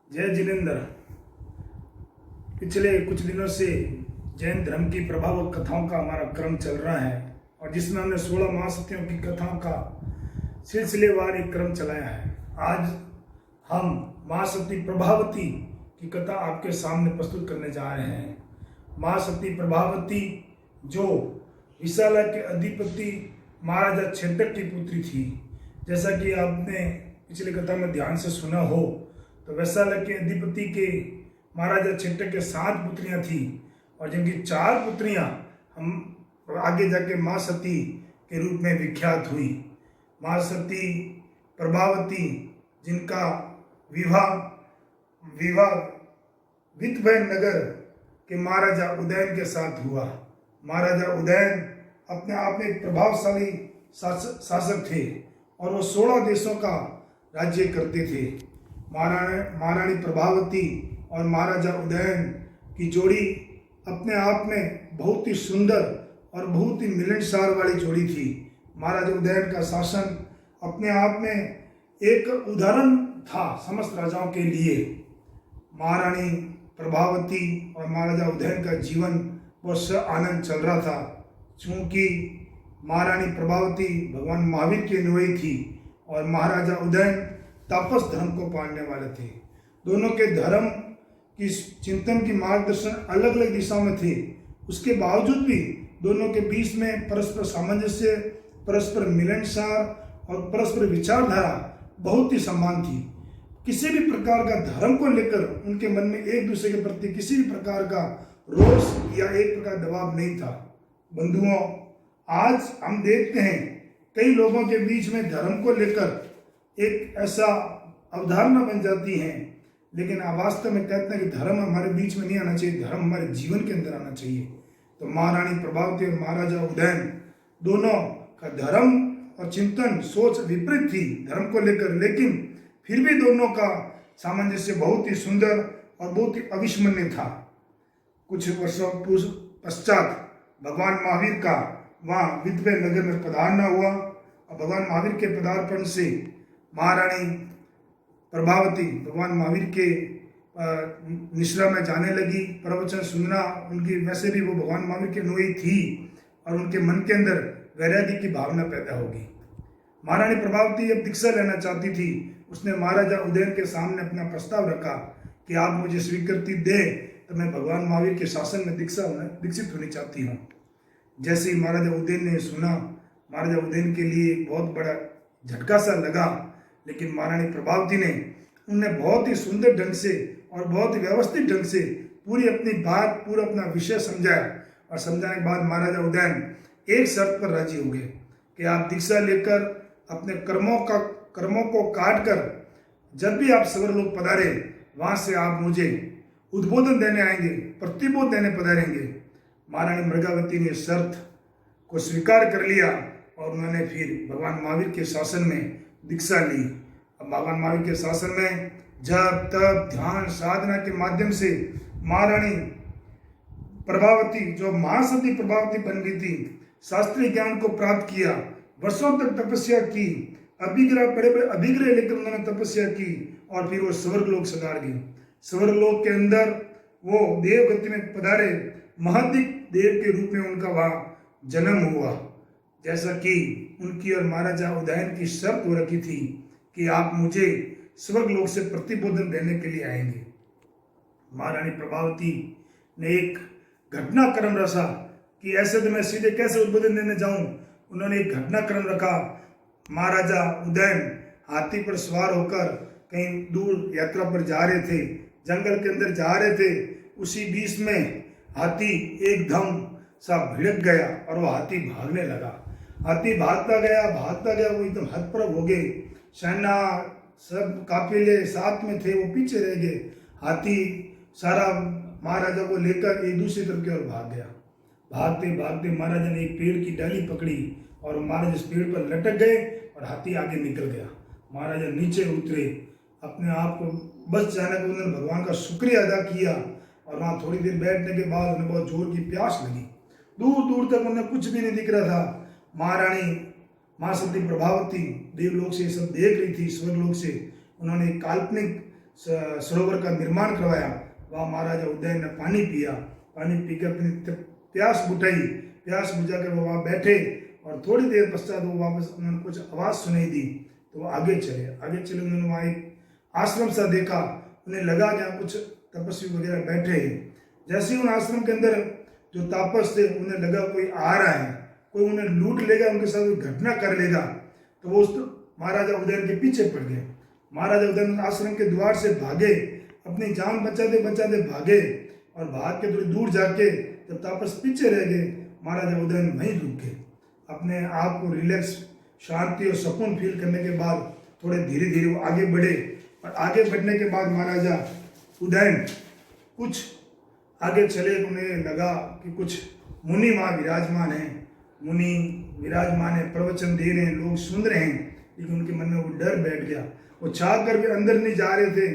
जय जिनेन्द्र। पिछले कुछ दिनों से जैन धर्म की प्रभावक कथाओं का हमारा क्रम चल रहा है और जिसमें हमने 16 महासतियों की कथाओं का सिलसिलेवार एक क्रम चलाया है। आज हम महासती प्रभावती की कथा आपके सामने प्रस्तुत करने जा रहे हैं। महासती प्रभावती जो विशाला के अधिपति महाराजा छेटक की पुत्री थी। जैसा कि आपने पिछली कथा में ध्यान से सुना हो तो वैशाला के अधिपति के महाराजा छेटक के 7 पुत्रियां थी और जिनकी 4 पुत्रियां हम आगे जाके महासती के रूप में विख्यात हुई। महासती प्रभावती जिनका विवाह वितभय नगर के महाराजा उदयन के साथ हुआ। महाराजा उदयन अपने आप में एक प्रभावशाली शासक थे और वो 16 देशों का राज्य करते थे। महारानी प्रभावती और महाराजा उदयन की जोड़ी अपने आप में बहुत ही सुंदर और बहुत ही मिलनसार वाली जोड़ी थी। महाराजा उदयन का शासन अपने आप में एक उदाहरण था समस्त राजाओं के लिए। महारानी प्रभावती और महाराजा उदयन का जीवन बहुत आनंद चल रहा था, क्योंकि महारानी प्रभावती भगवान महावीर की अनुयायी थी और महाराजा उदयन तापस धर्म को पालने वाले थे। दोनों के धर्म की चिंतन की मार्गदर्शन अलग अलग दिशाओं में थे। उसके बावजूद भी दोनों के बीच में परस्पर सामंजस्य, परस्पर मिलनसार और परस्पर विचारधारा बहुत ही समान थी। किसी भी प्रकार का धर्म को लेकर उनके मन में एक दूसरे के प्रति किसी भी प्रकार का रोष या एक प्रकार दबाव नहीं था। बंधुओं, आज हम देखते हैं कई लोगों के बीच में धर्म को लेकर एक ऐसा अवधारणा बन जाती है, लेकिन वास्तव में कहते हैं कि धर्म हमारे बीच में नहीं आना चाहिए, धर्म हमारे जीवन के अंदर आना चाहिए। तो महारानी प्रभावती और महाराजा उदयन दोनों का धर्म और चिंतन सोच विपरीत थी धर्म को लेकर, लेकिन फिर भी दोनों का सामंजस्य बहुत ही सुंदर और बहुत ही अविस्मरणीय था। कुछ वर्षों पश्चात भगवान महावीर का वहाँ वितभय नगर में पधारना हुआ और भगवान महावीर के पदार्पण से महारानी प्रभावती भगवान महावीर के निश्रा में जाने लगी। प्रवचन सुनना उनकी, वैसे भी वो भगवान महावीर के अनुयायी थी और उनके मन के अंदर वैराग्य की भावना पैदा होगी। महारानी प्रभावती अब दीक्षा लेना चाहती थी। उसने महाराजा उदयन के सामने अपना प्रस्ताव रखा कि आप मुझे स्वीकृति दे तो मैं भगवान महावीर के शासन में दीक्षित होनी चाहती हूँ। जैसे ही महाराजा उदयन ने सुना, महाराजा उदयन के लिए बहुत बड़ा झटका सा लगा, लेकिन महारानी प्रभावती ने उन्हें बहुत ही सुंदर ढंग से और बहुत ही व्यवस्थित ढंग से पूरी अपनी बात, पूरा अपना विषय समझाया और समझाने के बाद महाराजा उदयन एक शर्त पर राजी हो गए कि आप दीक्षा लेकर अपने कर्मों को काट कर जब भी आप स्वर्गलोक पधारे वहाँ से आप मुझे उद्बोधन देने आएंगे, प्रतिबोध देने पधारेंगे। महारानी मृगावती ने शर्त को स्वीकार कर लिया और उन्होंने फिर भगवान महावीर के शासन में दीक्षा ली। अब भगवान महावीर के शासन में जप, तप, ध्यान, साधना के माध्यम से महारानी प्रभावती जो महासती प्रभावती बन गई थी, शास्त्रीय ज्ञान को प्राप्त किया, वर्षों तक तपस्या की, बड़े बड़े अभिग्रह लेकर उन्होंने तपस्या की और फिर वो स्वर्गलोक सधार गई। स्वर्गलोक के अंदर वो देवगति में पधारे, महादिक देव के रूप में उनका वहाँ जन्म हुआ। जैसा कि उनकी और महाराजा उदयन की शर्त हो रखी थी कि आप मुझे स्वर्गलोक से प्रतिबोधन देने के लिए आएंगे। महारानी प्रभावती ने एक घटनाक्रम रचा कि ऐसे तो मैं सीधे कैसे उद्बोधन देने जाऊं। उन्होंने एक घटनाक्रम रखा। महाराजा उदयन हाथी पर सवार होकर कहीं दूर यात्रा पर जा रहे थे, जंगल के अंदर जा रहे थे। उसी बीच में हाथी एकदम सा भिड़क गया और वो हाथी भागने लगा। हाथी भागता गया, वो एकदम हतप्रभ हो गए। सेना सब काफिले साथ में थे, वो पीछे रह गए। हाथी सारा महाराजा को लेकर एक दूसरी तरफ की ओर भाग गया। भागते भागते महाराजा ने एक पेड़ की डाली पकड़ी और महाराज इस पेड़ पर लटक गए और हाथी आगे निकल गया। महाराजा नीचे उतरे, अपने आप को बच जाने को उन्होंने भगवान का शुक्रिया अदा किया और वहाँ थोड़ी देर बैठने के बाद उन्हें बहुत जोर की प्यास लगी। दूर दूर तक उन्हें कुछ भी नहीं दिख रहा था। महारानी महासती प्रभावती देवलोक से सब देख रही थी, स्वर्गलोक से। उन्होंने एक काल्पनिक सरोवर का निर्माण करवाया। वहाँ महाराजा उदयन ने पानी पिया, पानी पीकर अपनी प्यास बुझाई, प्यास बुझाकर वो वहाँ बैठे और थोड़ी देर पश्चात वो वापस उन्होंने कुछ आवाज़ सुनाई दी तो वो आगे चले। उन्होंने वहाँ एक आश्रम सा देखा, उन्हें लगा कि यहाँ कुछ तपस्वी वगैरह बैठे हैं। जैसे ही उन आश्रम के अंदर जो तापस थे उन्हें लगा कोई आ रहा है, कोई उन्हें लूट लेगा, उनके साथ कोई घटना कर लेगा, तो वो उस महाराजा उदयन के पीछे पड़ गए। महाराजा उदयन आश्रम के द्वार से भागे, अपनी जान बचाते बचाते भागे और भाग के थोड़ी दूर जाके जब तापस पीछे रह गए, महाराजा उदयन वहीं रुक गए। अपने आप को रिलैक्स, शांति और सुकून फील करने के बाद थोड़े धीरे धीरे वो आगे बढ़े और आगे बढ़ने के बाद महाराजा उदयन कुछ आगे चले। उन्हें लगा कि कुछ मुनि वहाँ विराजमान हैं, मुनि विराजमान है, प्रवचन दे रहे हैं, लोग सुन रहे हैं, लेकिन उनके मन में वो डर बैठ गया। वो चाह कर भी अंदर नहीं जा रहे थे।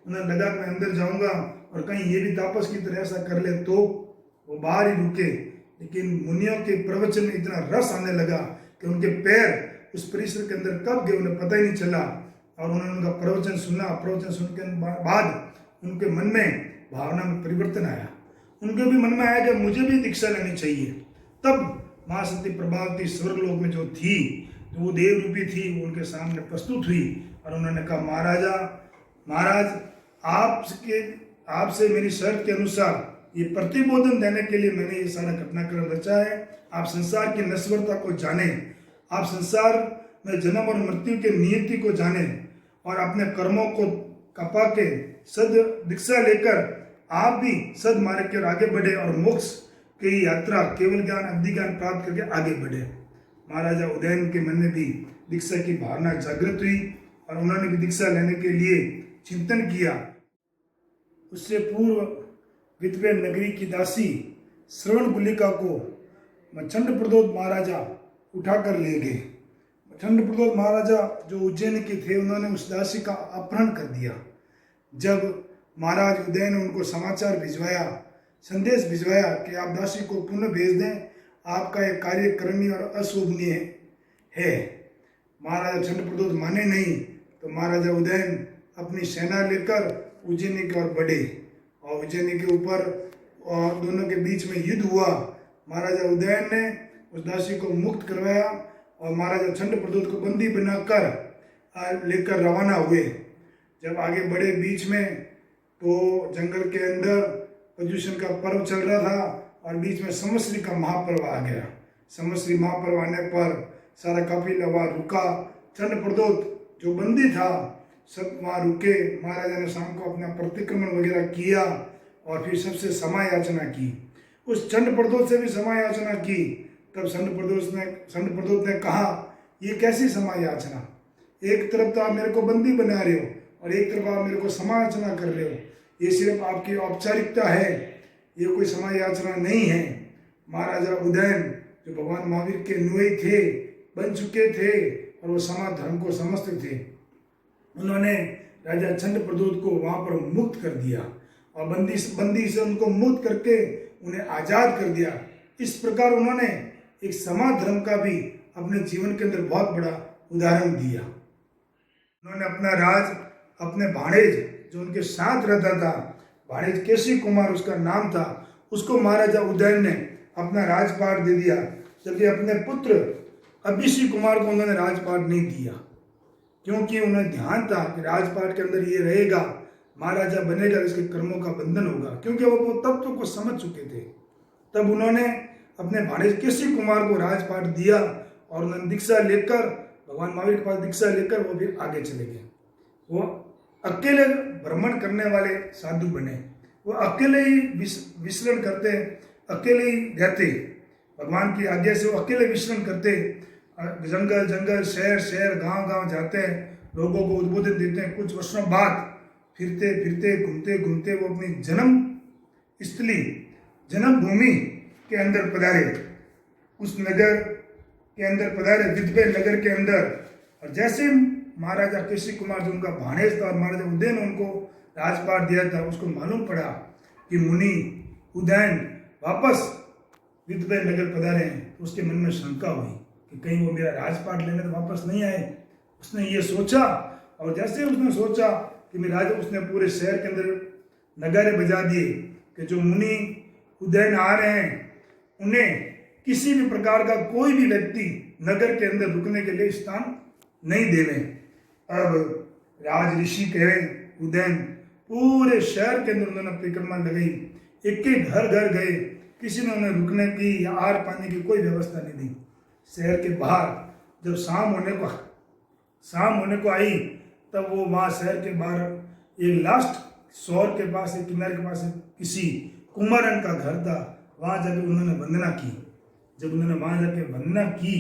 उन्हें लगा मैं अंदर जाऊंगा और कहीं ये भी तापस की तरह ऐसा कर ले, तो वो बाहर ही रुके। लेकिन मुनियों के प्रवचन में इतना रस आने लगा कि उनके पैर उस परिसर के अंदर कब गए उन्हें पता ही नहीं चला। और उन्होंने उनका प्रवचन सुना। प्रवचन सुनने के बाद उनके मन में भावना में परिवर्तन आया। उनके भी मन में आया कि मुझे भी दीक्षा लेनी चाहिए। तब महासती प्रभावती स्वर्गलोक में जो थी, जो वो देव रूपी थी, वो उनके सामने प्रस्तुत हुई और उन्होंने कहा महाराज आपसे मेरी शर्त के अनुसार ये प्रतिबोधन देने के लिए मैंने ये सारा घटनाक्रम रचा है। आप संसार की नश्वरता को जाने, आप संसार में जन्म और मृत्यु के नियति को जाने और अपने कर्मों को कपा के सद दीक्षा लेकर आप भी सद मार्ग की ओर आगे बढ़े और मोक्ष की यात्रा केवल ज्ञान अवधि ज्ञान प्राप्त करके आगे बढ़े। महाराजा उदयन के मन में भी दीक्षा की भावना जागृत हुई और उन्होंने भी दीक्षा लेने के लिए चिंतन किया। उससे पूर्व विद्वे नगरी की दासी श्रवण गुलिका को मच्छंड प्रदोत महाराजा उठाकर ले गए। मच्छंड प्रदोत महाराजा जो उज्जैन के थे, उन्होंने उस दासी का अपहरण कर दिया। जब महाराज उदयन ने उनको समाचार भिजवाया, संदेश भिजवाया कि आप दासी को पुनः भेज दें, आपका यह कार्य करणीय और अशोभनीय है। महाराजा चंड प्रदोत माने नहीं तो महाराजा उदयन अपनी सेना लेकर उज्जैनी की ओर बढ़े और उज्जैनी के ऊपर और दोनों के बीच में युद्ध हुआ। महाराजा उदयन ने उस दासी को मुक्त करवाया और महाराजा चंड प्रदोत को बंदी बनाकर लेकर रवाना हुए। जब आगे बढ़े बीच में तो जंगल के अंदर प्रदूषण का पर्व चल रहा था और बीच में संवत्सरी का महापर्व आ गया। संवत्सरी महापर्व आने पर सारा काफिला वहाँ रुका। चंड प्रदोत जो बंदी था सब वहाँ रुके। महाराजा ने शाम को अपना प्रतिक्रमण वगैरह किया और फिर सबसे क्षमा याचना की। उस चंड प्रदोत से भी क्षमा याचना की। तब चंड प्रदोत ने कहा, ये कैसी क्षमा याचना? एक तरफ तो आप मेरे को बंदी बना रहे हो और एक तरफ आप मेरे को क्षमा याचना कर रहे हो। ये सिर्फ आपकी औपचारिकता है, ये कोई क्षमा याचना नहीं है। महाराजा उदयन जो भगवान महावीर के अनुयायी थे, बन चुके थे और वो समाज धर्म को समझते थे, उन्होंने राजा चंड प्रदोत को वहाँ पर मुक्त कर दिया और बंदी से उनको मुक्त करके उन्हें आज़ाद कर दिया। इस प्रकार उन्होंने एक समाज धर्म का भी अपने जीवन के अंदर बहुत बड़ा उदाहरण दिया। उन्होंने अपना राज अपने भाणेज जो उनके साथ रहता था, भाणेज केसी कुमार उसका नाम था, उसको महाराजा उदयन ने अपना राजपाट दे दिया, जबकि अपने पुत्र अभिषेक कुमार को उन्होंने राजपाट नहीं दिया, क्योंकि उन्हें ध्यान था कि राजपाट के अंदर ये रहेगा, महाराजा बनेगा, इसके कर्मों का बंधन होगा, क्योंकि वो तत्व को समझ चुके थे। तब उन्होंने अपने भाणेज केसी कुमार को राजपाट दिया और उन्होंने दीक्षा लेकर भगवान महावीर के पास दीक्षा लेकर वो फिर आगे चले गए। वो अकेले भ्रमण करने वाले साधु बने। वो अकेले ही विचरण करते, अकेले ही रहते, भगवान की आज्ञा से वो अकेले विचरण करते, जंगल जंगल शहर शहर गांव गांव जाते हैं, लोगों को उद्बोधन देते हैं। कुछ वर्षों बाद फिरते फिरते घूमते घूमते वो अपनी जन्म स्थली जन्मभूमि के अंदर पधारे, उस नगर के अंदर पधारे, विद्वे नगर के अंदर। और जैसे महाराजा केसी कुमार जो उनका भाणेज था और महाराजा उदयन ने उनको राजपाट दिया था, उसको मालूम पड़ा कि मुनि उदयन वापस विद्वे नगर पधारे हैं, तो उसके मन में शंका हुई कि कहीं वो मेरा राजपाट लेने तो वापस नहीं आए। उसने ये सोचा और जैसे उसने सोचा कि मैं राजा, उसने पूरे शहर के अंदर नगारे बजा दिए कि जो मुनि उदयन आ रहे हैं उन्हें किसी भी प्रकार का कोई भी व्यक्ति नगर के अंदर रुकने के लिए स्थान नहीं देवे। अब राज ऋषि कहे उदयन पूरे शहर के अंदर उन्होंने परिक्रमा लगाई, एक एक घर घर गए, किसी ने उन्हें रुकने की या आहार पाने की कोई व्यवस्था नहीं दी। शहर के बाहर जब शाम होने को आई तब वो वहाँ शहर के बाहर एक लास्ट शोर के पास, एक किनारे के पास किसी कुंभारन का घर था, वहाँ जाके उन्होंने वंदना की। जब उन्होंने वहाँ जाके वंदना की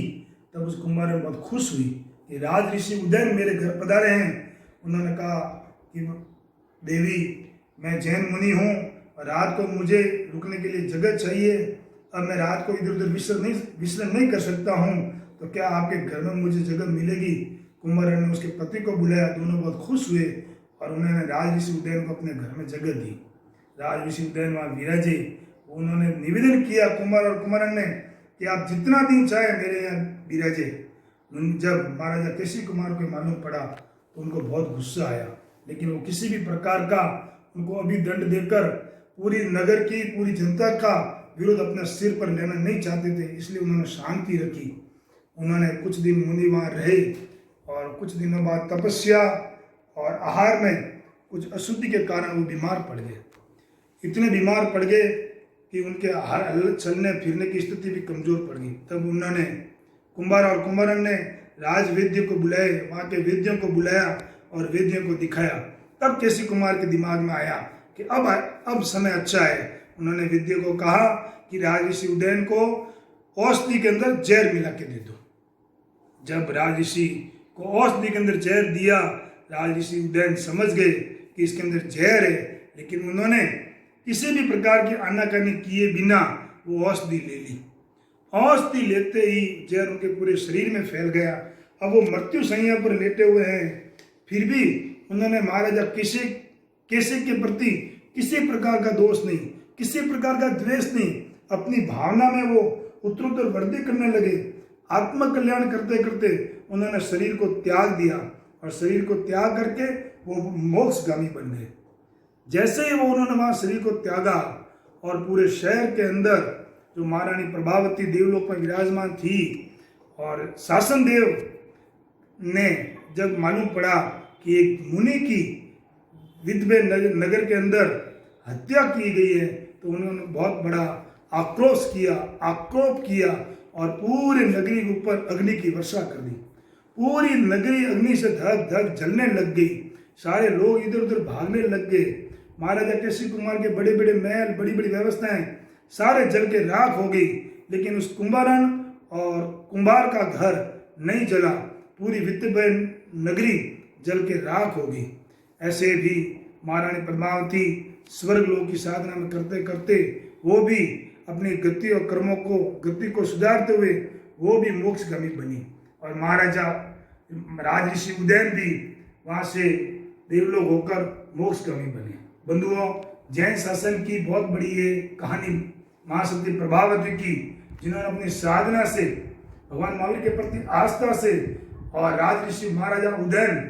तब उस कुंभारन बहुत खुश हुई कि राज ऋषि उदयन मेरे घर पधारे हैं। उन्होंने कहा कि देवी, मैं जैन मुनि हूँ और रात को मुझे रुकने के लिए जगह चाहिए, अब मैं रात को इधर उधर विश्राम नहीं कर सकता हूँ, तो क्या आपके घर में मुझे जगह मिलेगी? कुंभारन ने उसके पति को बुलाया, दोनों बहुत खुश हुए और उन्होंने राज ऋषि उदयन को अपने घर में जगह दी। राज ऋषि उदयन वहाँ विराजे, उन्होंने निवेदन किया कुंभारन ने कि आप जितना दिन चाहे मेरे यहाँ विराजे। जब महाराजा केसी कुमार को मालूम पड़ा तो उनको बहुत गुस्सा आया, लेकिन वो किसी भी प्रकार का उनको अभी दंड देकर पूरी नगर की पूरी जनता का विरोध अपने सिर पर लेना नहीं चाहते थे, इसलिए उन्होंने शांति रखी। उन्होंने कुछ दिन मुनि वहाँ रहे और कुछ दिनों बाद तपस्या और आहार में कुछ अशुद्धि के कारण वो बीमार पड़ गए। इतने बीमार पड़ गए कि उनके चलने फिरने की स्थिति भी कमजोर पड़ गई। तब उन्होंने कुंभारन ने राजवेद्य को बुलाए, वहाँ के वेद्यों को बुलाया और वेद्यों को दिखाया। तब केसी कुमार के दिमाग में आया कि अब समय अच्छा है। उन्होंने वेद्य को कहा कि राज ऋषि उदयन को औषधि के अंदर जहर मिला के दे दो। जब राज ऋषि को औषधि के अंदर जहर दिया, राज ऋषि उदयन समझ गए कि इसके अंदर जहर है, लेकिन उन्होंने किसी भी प्रकार की आनाकानी किए बिना वो औषधि ले ली। औषधि लेते ही जहर उनके पूरे शरीर में फैल गया। अब वो मृत्यु शैया पर लेटे हुए हैं, फिर भी उन्होंने महाराजा केसी के प्रति किसी प्रकार का दोष नहीं, किसी प्रकार का द्वेष नहीं, अपनी भावना में वो उत्तरोत्तर वृद्धि करने लगे। आत्मकल्याण करते करते उन्होंने शरीर को त्याग दिया और शरीर को त्याग करके वो मोक्षगामी बन गए। जैसे ही वो उन्होंने वहाँ शरीर को त्यागा और पूरे शहर के अंदर जो महारानी प्रभावती देवलोक में विराजमान थी और शासन देव ने जब मालूम पड़ा कि एक मुनि की विधवे नगर के अंदर हत्या की गई है, तो उन्होंने बहुत बड़ा आक्रोश किया और पूरे नगरी के ऊपर अग्नि की वर्षा कर दी। पूरी नगरी अग्नि से धक धक जलने लग गई। सारे लोग इधर उधर भागने लग गए। महाराजा केसी कुमार के बड़े बड़े महल, बड़ी बड़ी व्यवस्थाएं सारे जल के राख हो गई, लेकिन उस कुंभारन और कुंभार का घर नहीं जला। पूरी विद्यभय नगरी जल के राख हो गई। ऐसे भी महारानी पद्मावती स्वर्ग लोक की साधना में करते करते वो भी अपनी गति को सुधारते हुए वो भी मोक्षगामी बनी और महाराजा राज ऋषि उदयन भी वहाँ से देवलोक होकर मोक्षगामी बने। बंधुओं, जैन शासन की बहुत बड़ी ये कहानी महाशक्ति प्रभावती की, जिन्होंने अपनी साधना से भगवान महावीर के प्रति आस्था से और राज ऋषि महाराजा उदयन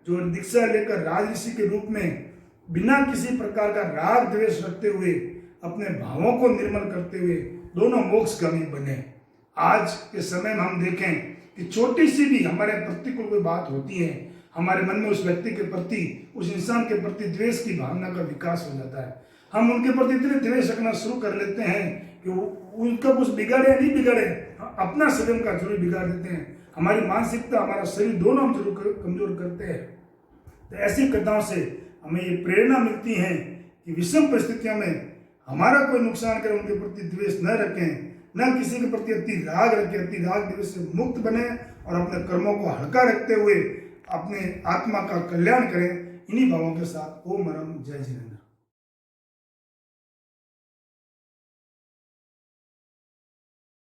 जो दीक्षा लेकर राज ऋषि के रूप में बिना किसी प्रकार का राग द्वेष रखते हुए अपने भावों को निर्मल करते हुए दोनों मोक्षगामी बने। आज के समय में हम देखें कि छोटी सी भी हमारे प्रतिकूल कोई बात होती है, हमारे मन में उस व्यक्ति के प्रति, उस इंसान के प्रति द्वेष की भावना का विकास हो जाता है। हम उनके प्रति इतने द्वेष रखना शुरू कर लेते हैं कि उनका कुछ बिगाड़े या नहीं बिगाड़े, अपना स्वयं का जरूर बिगाड़ देते हैं। हमारी मानसिकता, हमारा शरीर दोनों हम जरूर कमजोर करते हैं। तो ऐसी कथाओं से हमें ये प्रेरणा मिलती है कि विषम परिस्थितियों में हमारा कोई नुकसान करे उनके प्रति द्वेष न रखें, न किसी के प्रति अति राग रखें, अति राग द्वेष से मुक्त बने और अपने कर्मों को हल्का रखते हुए अपने आत्मा का कल्याण करें। इन्हीं भावों के साथ ओम परम जय जय।